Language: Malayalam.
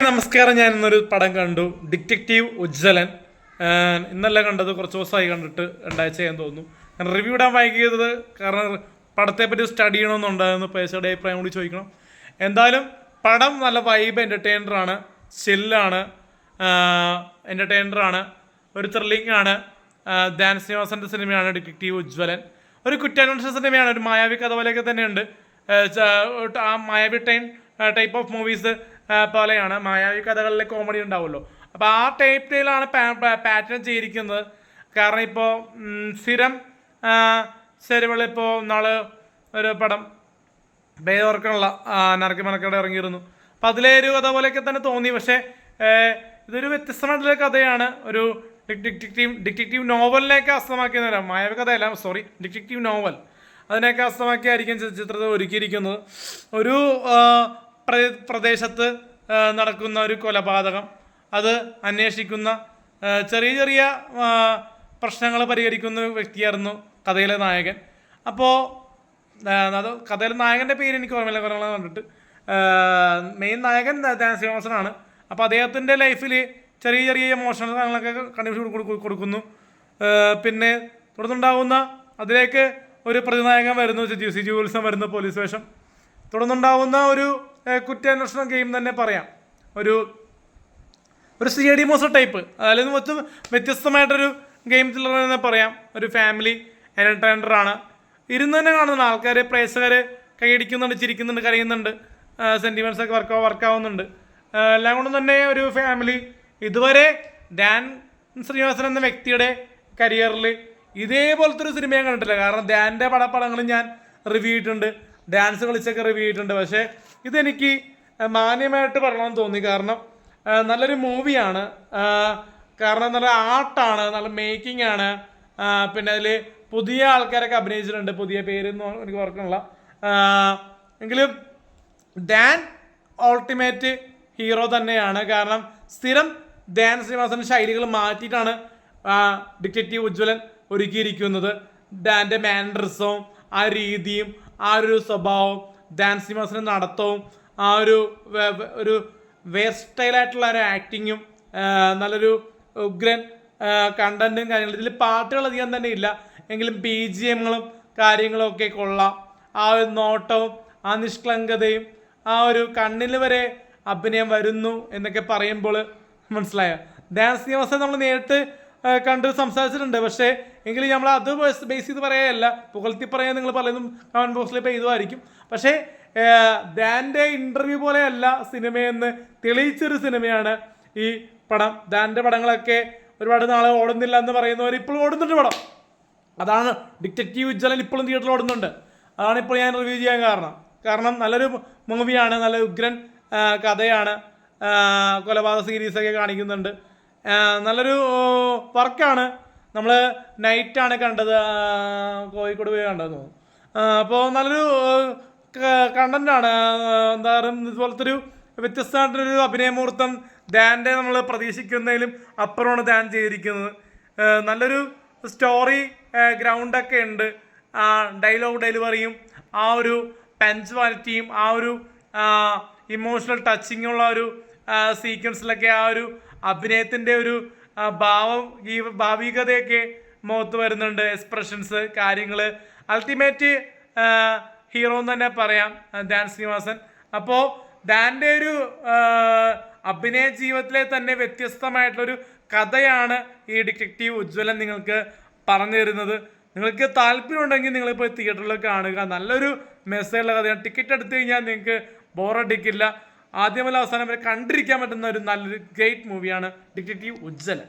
നമസ്കാരം. ഞാൻ ഇന്നൊരു പടം കണ്ടു, ഡിറ്റക്റ്റീവ് ഉജ്ജ്വലൻ. ഇന്നല്ല കണ്ടത്, കുറച്ച് ദിവസമായി കണ്ടിട്ട്, 2 ആഴ്ച ചെയ്യാൻ തോന്നുന്നു. ഞാൻ റിവ്യൂ ഇടാൻ വൈകിയത് കാരണം പടത്തെ പറ്റി സ്റ്റഡി ചെയ്യണമെന്നുണ്ടായിരുന്നു. പേഴ്സയുടെ അഭിപ്രായം കൂടി ചോദിക്കണം. എന്തായാലും പടം നല്ല വൈബ് എൻ്റർടൈനറാണ്, ചില്ലാണ്, എൻ്റർടൈനറാണ്, ഒരു ത്രില്ലിംഗ് ആണ്. ധ്യാൻ ശ്രീനിവാസൻ്റെ സിനിമയാണ് ഡിറ്റക്റ്റീവ് ഉജ്ജ്വലൻ. ഒരു കുറ്റാന്വേഷണ സിനിമയാണ്, ഒരു മായാവി കഥ പോലെയൊക്കെ തന്നെയുണ്ട്. ആ മായാവി ടൈപ്പ് ഓഫ് മൂവീസ് പോലെയാണ്. മായാവി കഥകളിലെ കോമഡി ഉണ്ടാവുമല്ലോ, അപ്പോൾ ആ ടൈപ്പിലാണ് പാറ്റേൺ ചെയ്തിരിക്കുന്നത്. കാരണം ഇപ്പോൾ സ്ഥിരം ശരിവളിപ്പോൾ നാളെ ഒരു പടം പേർക്കുള്ള നറുക്കിമണക്കട ഇറങ്ങിയിരുന്നു. അപ്പോൾ അതിലെ ഒരു കഥ പോലെയൊക്കെ തന്നെ തോന്നി. പക്ഷേ ഇതൊരു വ്യത്യസ്തമായിട്ടുള്ള കഥയാണ്. ഒരു ഡിറ്റക്റ്റീവ് നോവലിനെയൊക്കെ അസ്തമാക്കിയെന്നല്ല, മായാവി കഥയല്ല, ഡിറ്റക്റ്റീവ് നോവൽ അതിനെയൊക്കെ അസ്തമാക്കിയായിരിക്കും ചിത്രത്തിൽ ഒരുക്കിയിരിക്കുന്നത്. ഒരു പ്രദേശത്ത് നടക്കുന്ന ഒരു കൊലപാതകം, അത് അന്വേഷിക്കുന്ന ചെറിയ ചെറിയ പ്രശ്നങ്ങൾ പരിഹരിക്കുന്ന വ്യക്തിയായിരുന്നു കഥയിലെ നായകൻ. അപ്പോൾ അത് കഥയിലെ നായകൻ്റെ പേര് എനിക്ക് ഓർമ്മയില്ല, കുറേ കണ്ടിട്ട്. മെയിൻ നായകൻ ധ്യാൻ ശ്രീനിവാസനാണ്. അപ്പോൾ അദ്ദേഹത്തിൻ്റെ ലൈഫിൽ ചെറിയ ചെറിയ ഇമോഷണൽ കാര്യങ്ങളൊക്കെ കണ്ടുപിടിച്ച് കൊടുക്കുന്നു. പിന്നെ തുടർന്നുണ്ടാകുന്ന അതിലേക്ക് ഒരു പ്രതിനായകൻ വരുന്നു, സിജു വിൽസൺ വരുന്നു, പോലീസ് വേഷം. തുടർന്നുണ്ടാകുന്ന ഒരു കുറ്റാന്വേഷണ ഗെയിം തന്നെ പറയാം, ഒരു CID മോസർ ടൈപ്പ്, അതായത് മൊത്തം വ്യത്യസ്തമായിട്ടൊരു ഗെയിം ത്രില്ലർ തന്നെ പറയാം. ഒരു ഫാമിലി എൻ്റർടൈനറാണ്. ഇരുന്ന് തന്നെ കാണുന്നുണ്ട്, ആൾക്കാർ പ്രേക്ഷകർ കൈയടിക്കുന്നുണ്ട്, ചിരിക്കുന്നുണ്ട്, കരയുന്നുണ്ട്, സെൻറ്റിമെൻറ്റ്സൊക്കെ വർക്കാവുന്നുണ്ട്. എല്ലാം കൊണ്ടും തന്നെ ഒരു ഫാമിലി. ഇതുവരെ ധ്യാൻ ശ്രീനിവാസൻ എന്ന വ്യക്തിയുടെ കരിയറിൽ ഇതേപോലത്തെ ഒരു സിനിമ ഞാൻ കണ്ടിട്ടില്ല. കാരണം ധ്യാൻ്റെ പടങ്ങളും ഞാൻ റിവ്യൂ ചെയ്തിട്ടുണ്ട്, ഡാൻസ് കളിച്ചൊക്കെ റിവ്യൂ ചെയ്തിട്ടുണ്ട്. പക്ഷേ ഇതെനിക്ക് മാന്യമായിട്ട് പറയണമെന്ന് തോന്നി. കാരണം നല്ലൊരു മൂവിയാണ്, കാരണം നല്ല ആർട്ടാണ്, നല്ല മേക്കിംഗ് ആണ്. പിന്നെ അതിൽ പുതിയ ആൾക്കാരൊക്കെ അഭിനയിച്ചിട്ടുണ്ട്, പുതിയ പേരൊന്നും എനിക്ക് ഓർക്കണില്ല. എങ്കിലും ധ്യാൻ അൾട്ടിമേറ്റ് ഹീറോ തന്നെയാണ്. കാരണം സ്ഥിരം ധ്യാൻ ശ്രീനിവാസൻ്റെ ശൈലികൾ മാറ്റിയിട്ടാണ് ഡിറ്റക്റ്റീവ് ഉജ്ജ്വലൻ ഒരുക്കിയിരിക്കുന്നത്. ധ്യാൻ്റെ മാനറിസവും ആ രീതിയും ആ ഒരു സ്വഭാവവും ധ്യാൻ ശ്രീനിവാസൻ്റെ നടത്തവും ആ ഒരു വേർസ്റ്റൈലായിട്ടുള്ള ഒരു ആക്ടിങ്ങും നല്ലൊരു ഉഗ്രൻ കണ്ടന്റും കാര്യങ്ങളും. ഇതിൽ പാട്ടുകൾ അധികം തന്നെ ഇല്ല, എങ്കിലും BGMകളും കാര്യങ്ങളും ഒക്കെ കൊള്ളാം. ആ ഒരു നോട്ടവും ആ നിഷ്കളങ്കതയും ആ ഒരു കണ്ണിൽ വരെ അഭിനയം വരുന്നു എന്നൊക്കെ പറയുമ്പോൾ മനസ്സിലായോ. ധ്യാൻ ശ്രീനിവാസൻ നമ്മൾ നേരിട്ട് കണ്ട് സംസാരിച്ചിട്ടുണ്ട്. പക്ഷേ എങ്കിലും നമ്മൾ അത് ബേസ് ചെയ്ത് പറയുകയല്ല, പുകഴ്ത്തി പറയാൻ നിങ്ങൾ പലതും കമൻറ്റ് ബോക്സിൽ പെയ്തുമായിരിക്കും. പക്ഷേ ധ്യാൻ്റെ ഇൻ്റർവ്യൂ പോലെയല്ല സിനിമയെന്ന് തെളിയിച്ചൊരു സിനിമയാണ് ഈ പടം. ധ്യാൻ്റെ പടങ്ങളൊക്കെ ഒരുപാട് നാളെ ഓടുന്നില്ല എന്ന് പറയുന്നവർ ഇപ്പോഴും ഓടുന്നുണ്ട് പടം. അതാണ് ഡിറ്റക്റ്റീവ് ഉജ്ജ്വലൻ ഇപ്പോഴും തിയേറ്ററിൽ ഓടുന്നുണ്ട്. അതാണ് ഇപ്പോൾ ഞാൻ റിവ്യൂ ചെയ്യാൻ കാരണം നല്ലൊരു മൂവിയാണ്, നല്ല ഉഗ്രൻ കഥയാണ്, കൊലപാതക സീരീസൊക്കെ കാണിക്കുന്നുണ്ട്. നല്ലൊരു വർക്കാണ്. നമ്മൾ നൈറ്റാണ് കണ്ടത്, കോഴിക്കോട് പോയി കണ്ടതെന്ന് തോന്നുന്നു. അപ്പോൾ നല്ലൊരു കണ്ടൻ്റാണ്. എന്താ പറയുക, ഇതുപോലത്തെ ഒരു വ്യത്യസ്തമായിട്ടൊരു അഭിനയമുഹൂർത്തം ധ്യാൻ്റെ നമ്മൾ പ്രതീക്ഷിക്കുന്നതിലും അപ്പുറമാണ് ധ്യാൻ ചെയ്തിരിക്കുന്നത്. നല്ലൊരു സ്റ്റോറി ഗ്രൗണ്ടൊക്കെ ഉണ്ട്. ഡയലോഗ് ഡെലിവറിയും ആ ഒരു പഞ്ച്വാലിറ്റിയും ആ ഒരു ഇമോഷണൽ ടച്ചിങ്ങുള്ള ഒരു സീക്വൻസിലൊക്കെ ആ ഒരു അഭിനയത്തിൻ്റെ ഒരു ഭാവികതയൊക്കെ മുഖത്ത് വരുന്നുണ്ട്. എക്സ്പ്രഷൻസ് കാര്യങ്ങൾ അൾട്ടിമേറ്റ് ഹീറോ എന്ന് തന്നെ പറയാം ധ്യാൻ ശ്രീനിവാസൻ. അപ്പോൾ ധ്യാൻ്റെ ഒരു അഭിനയ ജീവിതത്തിലെ തന്നെ വ്യത്യസ്തമായിട്ടുള്ളൊരു കഥയാണ് ഈ ഡിറ്റക്റ്റീവ് ഉജ്ജ്വലൻ നിങ്ങൾക്ക് പറഞ്ഞു തരുന്നത്. നിങ്ങൾക്ക് താല്പര്യമുണ്ടെങ്കിൽ നിങ്ങളിപ്പോൾ തിയേറ്ററിൽ കാണുക. നല്ലൊരു മെസ്സേജുള്ള കഥയാണ്. ടിക്കറ്റ് എടുത്തു കഴിഞ്ഞാൽ നിങ്ങൾക്ക് ബോറടിക്കില്ല. ആദ്യം മുതൽ അവസാനം വരെ കണ്ടിരിക്കാൻ പറ്റുന്ന ഒരു നല്ലൊരു ഗ്രേറ്റ് മൂവിയാണ് ഡിറ്റക്റ്റീവ് ഉജ്ജ്വലൻ.